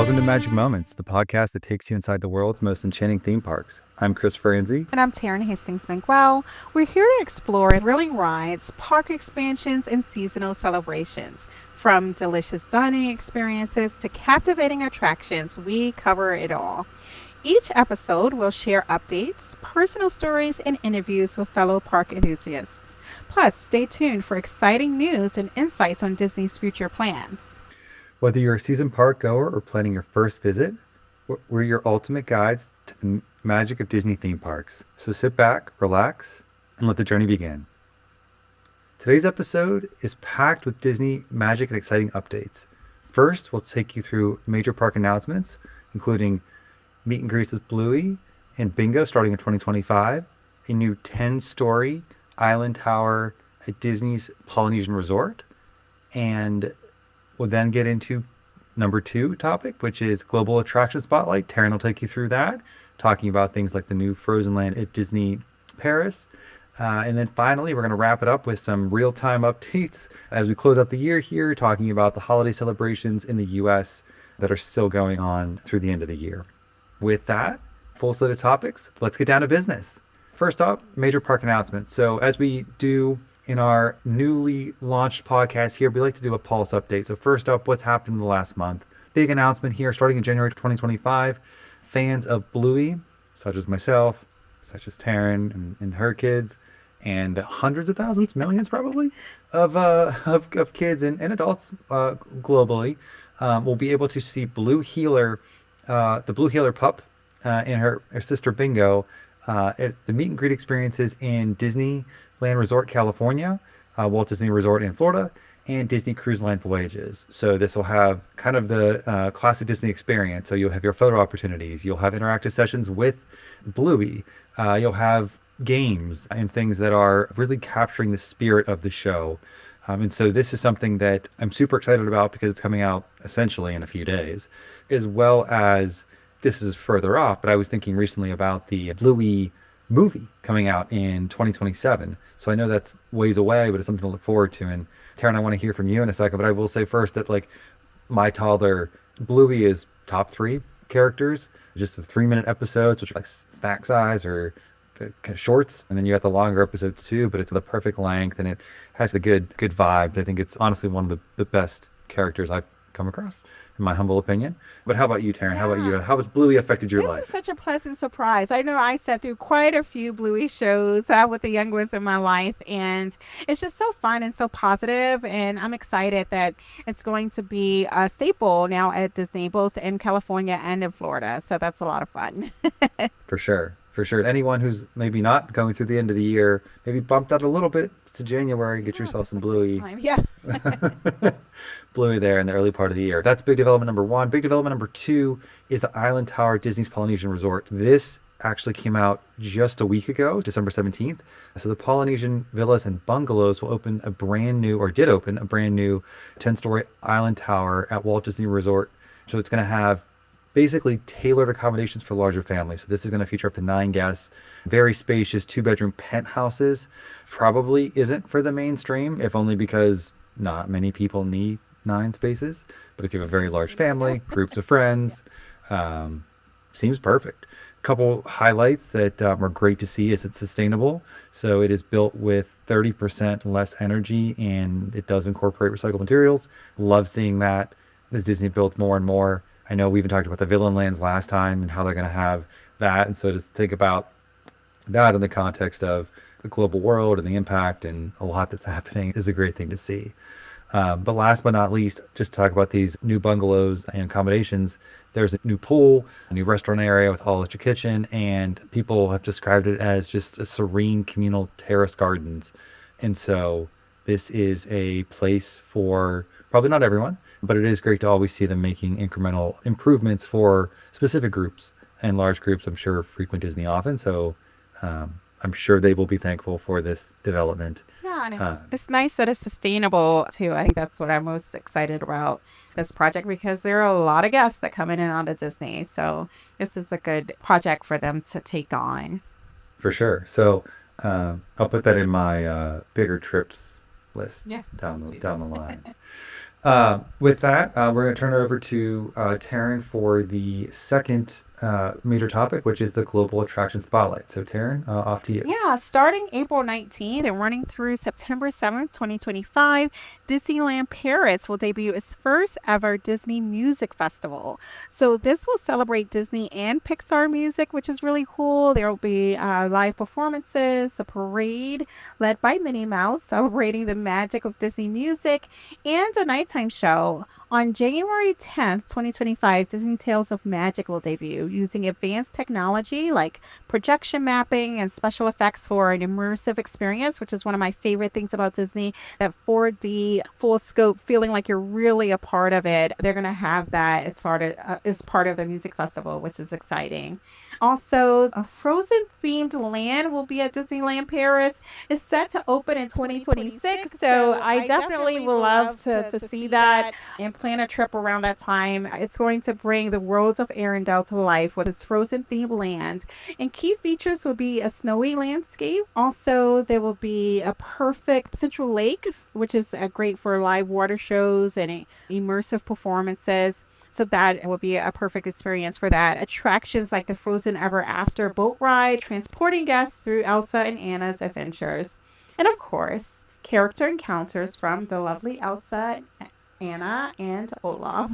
Welcome to Magic Moments, the podcast that takes you inside the world's most enchanting theme parks. I'm Chris Franzi. And I'm Taryn Hastings-Miguel. We're here to explore thrilling rides, park expansions, and seasonal celebrations. From delicious dining experiences to captivating attractions, we cover it all. Each episode will share updates, personal stories, and interviews with fellow park enthusiasts. Plus, stay tuned for exciting news and insights on Disney's future plans. Whether you're a seasoned park goer or planning your first visit, we're your ultimate guides to the magic of Disney theme parks. So sit back, relax, and let the journey begin. Today's episode is packed with Disney magic and exciting updates. First, we'll take you through major park announcements, including meet and greets with Bluey and Bingo starting in 2025, a new 10-story island tower at Disney's Polynesian Resort, and we'll then get into number 2 topic, which is Global Attraction Spotlight. Taryn will take you through that, talking about things like the new Frozen Land at Disney Paris. And then finally, we're going to wrap it up with some real-time updates as we close out the year here, talking about the holiday celebrations in the U.S. that are still going on through the end of the year. With that, full slate of topics, let's get down to business. First up, major park announcements. So as we do in our newly launched podcast here, we like to do a pulse update. So first up, what's happened in the last month? Big announcement here, starting in January 2025. Fans of Bluey, such as myself, such as Taryn and her kids, and hundreds of thousands, millions probably, of kids and adults globally, will be able to see Blue Heeler, the Blue Heeler pup, and her sister Bingo at the meet and greet experiences in Disneyland Resort, California, Walt Disney Resort in Florida, and Disney Cruise Line Voyages. So this will have kind of the classic Disney experience. So you'll have your photo opportunities. You'll have interactive sessions with Bluey. You'll have games and things that are really capturing the spirit of the show. And so this is something that I'm super excited about because it's coming out essentially in a few days, as well as this is further off, but I was thinking recently about the Bluey movie coming out in 2027. So I know that's ways away, but it's something to look forward to. And Taryn, I want to hear from you in a second, but I will say first that like my toddler, Bluey is top 3 characters, just the 3-minute episodes, which are like snack size or kind of shorts. And then you got the longer episodes too, but it's the perfect length and it has the good vibe. I think it's honestly one of the best characters I've come across, in my humble opinion. But how about you, Taryn? How about you? How has Bluey affected your life? This is such a pleasant surprise. I know I sat through quite a few Bluey shows with the young ones in my life, and it's just so fun and so positive, and I'm excited that it's going to be a staple now at Disney, both in California and in Florida, so that's a lot of fun. For sure. Anyone who's maybe not going through the end of the year, maybe bumped out a little bit to January, get yourself some Bluey. Yeah. Bluey there in the early part of the year. That's big development number 1. Big development number 2 is the Island Tower at Disney's Polynesian Resort. This actually came out just a week ago, December 17th. So the Polynesian villas and bungalows will open a brand new 10-story island tower at Walt Disney Resort. So it's going to have basically tailored accommodations for larger families. So this is going to feature up to 9 guests, very spacious 2-bedroom penthouses. Probably isn't for the mainstream, if only because not many people need 9 spaces. But if you have a very large family, groups of friends, seems perfect. A couple highlights that are great to see is it's sustainable. So it is built with 30% less energy and it does incorporate recycled materials. Love seeing that as Disney builds more and more. I know we even talked about the Villain Lands last time and how they're going to have that. And so to think about that in the context of the global world and the impact and a lot that's happening is a great thing to see. But last but not least, just to talk about these new bungalows and accommodations. There's a new pool, a new restaurant area with all electric kitchen, and people have described it as just a serene communal terrace gardens. And so this is a place for probably not everyone, but it is great to always see them making incremental improvements for specific groups, and large groups I'm sure frequent Disney often. So I'm sure they will be thankful for this development. Yeah, and it's nice that it's sustainable too. I think that's what I'm most excited about this project, because there are a lot of guests that come in and out of Disney. So this is a good project for them to take on. For sure. So I'll put that in my bigger trips list down the line. With that, we're going to turn it over to Taryn for the second major topic, which is the global attraction spotlight. So, Taryn, off to you. Yeah, starting April 19th and running through September 7th, 2025, Disneyland Paris will debut its first ever Disney Music Festival. So, this will celebrate Disney and Pixar music, which is really cool. There will be live performances, a parade led by Minnie Mouse celebrating the magic of Disney music, and a nighttime show. On January 10th, 2025, Disney Tales of Magic will debut using advanced technology like projection mapping and special effects for an immersive experience, which is one of my favorite things about Disney. That 4D full scope feeling like you're really a part of it. They're going to have that as part of the music festival, which is exciting. Also, a Frozen themed land will be at Disneyland Paris. It's set to open in 2026, so I definitely will love to see that and plan a trip around that time. It's going to bring the worlds of Arendelle to life with its Frozen themed land. And key features will be a snowy landscape. Also, there will be a perfect central lake, which is great for live water shows and immersive performances. So that will be a perfect experience for that. Attractions like the Frozen Ever After boat ride, transporting guests through Elsa and Anna's adventures. And of course, character encounters from the lovely Elsa, Anna, and Olaf.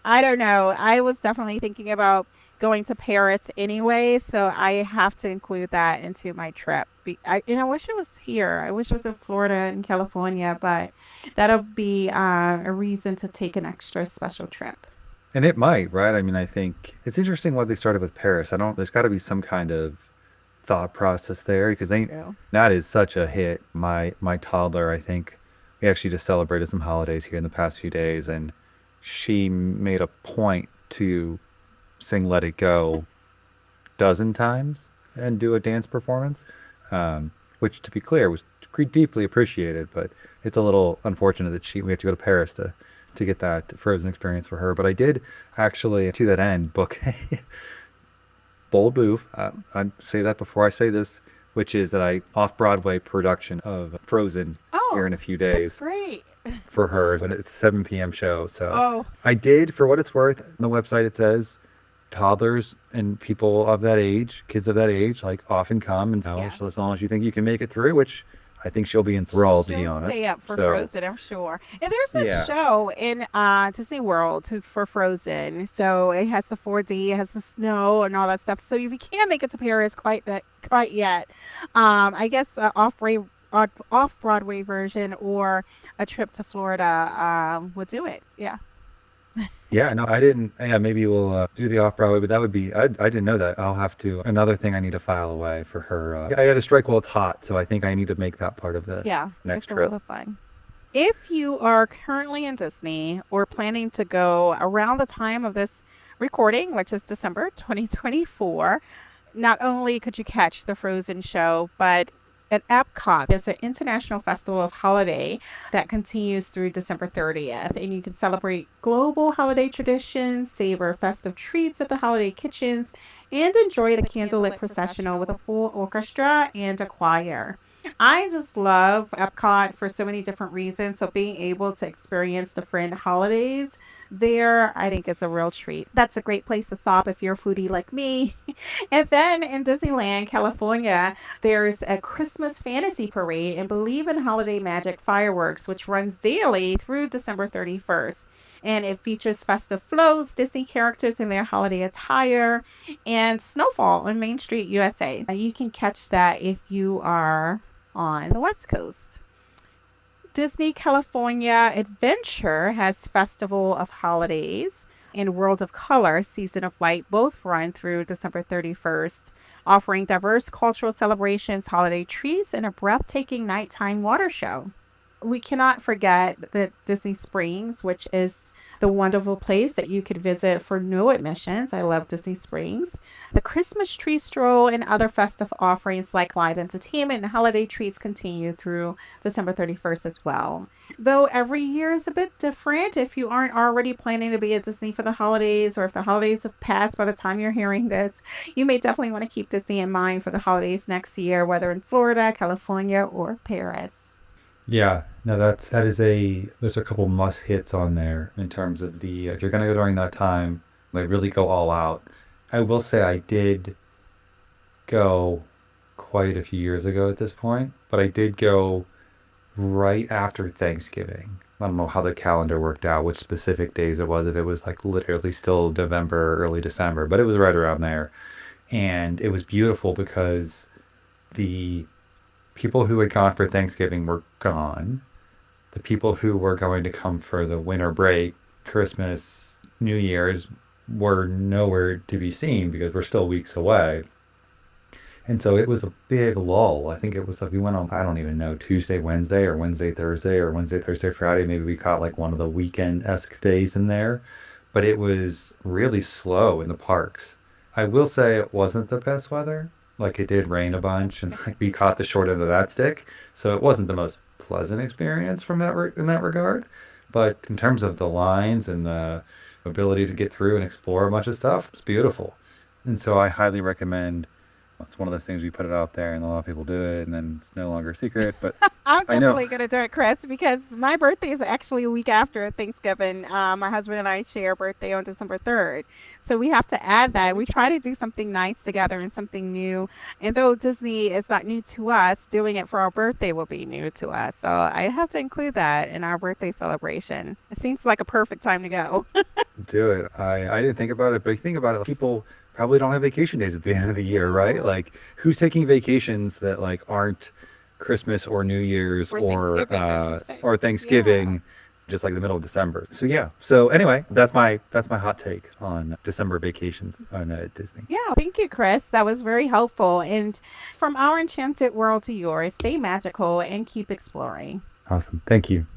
I don't know. I was definitely thinking about going to Paris anyway, so I have to include that into my trip. I wish it was here. I wish it was in Florida and California, but that'll be a reason to take an extra special trip. And it might, right? I mean, I think it's interesting why they started with Paris. I don't, there's got to be some kind of thought process there because Yeah. that is such a hit. My toddler, I think we actually just celebrated some holidays here in the past few days, and she made a point to sing "Let It Go" dozen times and do a dance performance, which, to be clear, was deeply appreciated. But it's a little unfortunate that we have to go to Paris to get that Frozen experience for her. But I did actually, to that end, book a bold move. I say that before I say this, which is that I off Broadway production of Frozen here Oh, in a few that's days great. for her. But it's a 7 p.m. show, so Oh, I did, for what it's worth. On the website it says toddlers and people of that age, kids of that age, like often come and so, yeah. so as long as you think you can make it through, which I think she'll be enthralled, to be She'll honest. stay up for So Frozen, I'm sure. And there's a yeah, show in Disney World for Frozen. So it has the 4D, it has the snow and all that stuff. So if you can't make it to Paris quite yet, I guess off Broadway version or a trip to Florida would do it. Yeah. yeah, no, I didn't. Yeah, maybe we'll do the off Broadway, but that would be. I didn't know that. I'll have to. Another thing I need to file away for her. I got to strike while it's hot, so I think I need to make that part of the Yeah, next it's a trip. lot of fun. If you are currently in Disney or planning to go around the time of this recording, which is December 2024, not only could you catch the Frozen show, but at EPCOT, there's an international festival of holiday that continues through December 30th, and you can celebrate global holiday traditions, savor festive treats at the holiday kitchens, and enjoy the candlelit processional with a full orchestra and a choir. I just love Epcot for so many different reasons. So being able to experience different holidays there, I think it's a real treat. That's a great place to stop if you're a foodie like me. And then in Disneyland, California, there's a Christmas fantasy parade and Believe in Holiday Magic fireworks, which runs daily through December 31st. And it features festive floats, Disney characters in their holiday attire, and snowfall on Main Street, USA. You can catch that if you are on the West Coast. Disney California Adventure has Festival of Holidays and World of Color, Season of Light, both run through December 31st, offering diverse cultural celebrations, holiday treats, and a breathtaking nighttime water show. We cannot forget the Disney Springs, which is the wonderful place that you could visit for no admissions. I love Disney Springs. The Christmas tree stroll and other festive offerings like live entertainment and holiday treats continue through December 31st as well. Though every year is a bit different, if you aren't already planning to be at Disney for the holidays, or if the holidays have passed by the time you're hearing this, you may definitely want to keep Disney in mind for the holidays next year, whether in Florida, California, or Paris. Yeah, no, there's a couple must hits on there in terms of the if you're gonna go during that time, like really go all out. I will say I did go quite a few years ago at this point, but I did go right after Thanksgiving. I don't know how the calendar worked out, which specific days it was, if it was like literally still November, early December, but it was right around there. And it was beautiful because the people who had gone for Thanksgiving were gone. The people who were going to come for the winter break, Christmas, New Year's, were nowhere to be seen because we're still weeks away. And so it was a big lull. I think it was like we went on, I don't even know, Tuesday, Wednesday, or Wednesday, Thursday, or Wednesday, Thursday, Friday. Maybe we caught like one of the weekend esque days in there. But it was really slow in the parks. I will say it wasn't the best weather. Like it did rain a bunch and like we caught the short end of that stick. So it wasn't the most pleasant experience from in that regard. But in terms of the lines and the ability to get through and explore a bunch of stuff, it's beautiful. And so I highly recommend it's one of those things we put it out there and a lot of people do it and then it's no longer a secret. But I'm I know, definitely going to do it, Chris, because my birthday is actually a week after Thanksgiving. My husband and I share a birthday on December 3rd. So we have to add that. We try to do something nice together and something new. And though Disney is not new to us, doing it for our birthday will be new to us. So I have to include that in our birthday celebration. It seems like a perfect time to go. do it. I didn't think about it, but you think about it, people probably don't have vacation days at the end of the year, right? Like who's taking vacations that like aren't Christmas or New Year's For Thanksgiving, I should say. or Yeah. Thanksgiving, just like the middle of December. So yeah. So anyway, that's my hot take on December vacations on Disney. Yeah, thank you, Chris. That was very helpful. And from our enchanted world to yours, stay magical and keep exploring. Awesome. Thank you.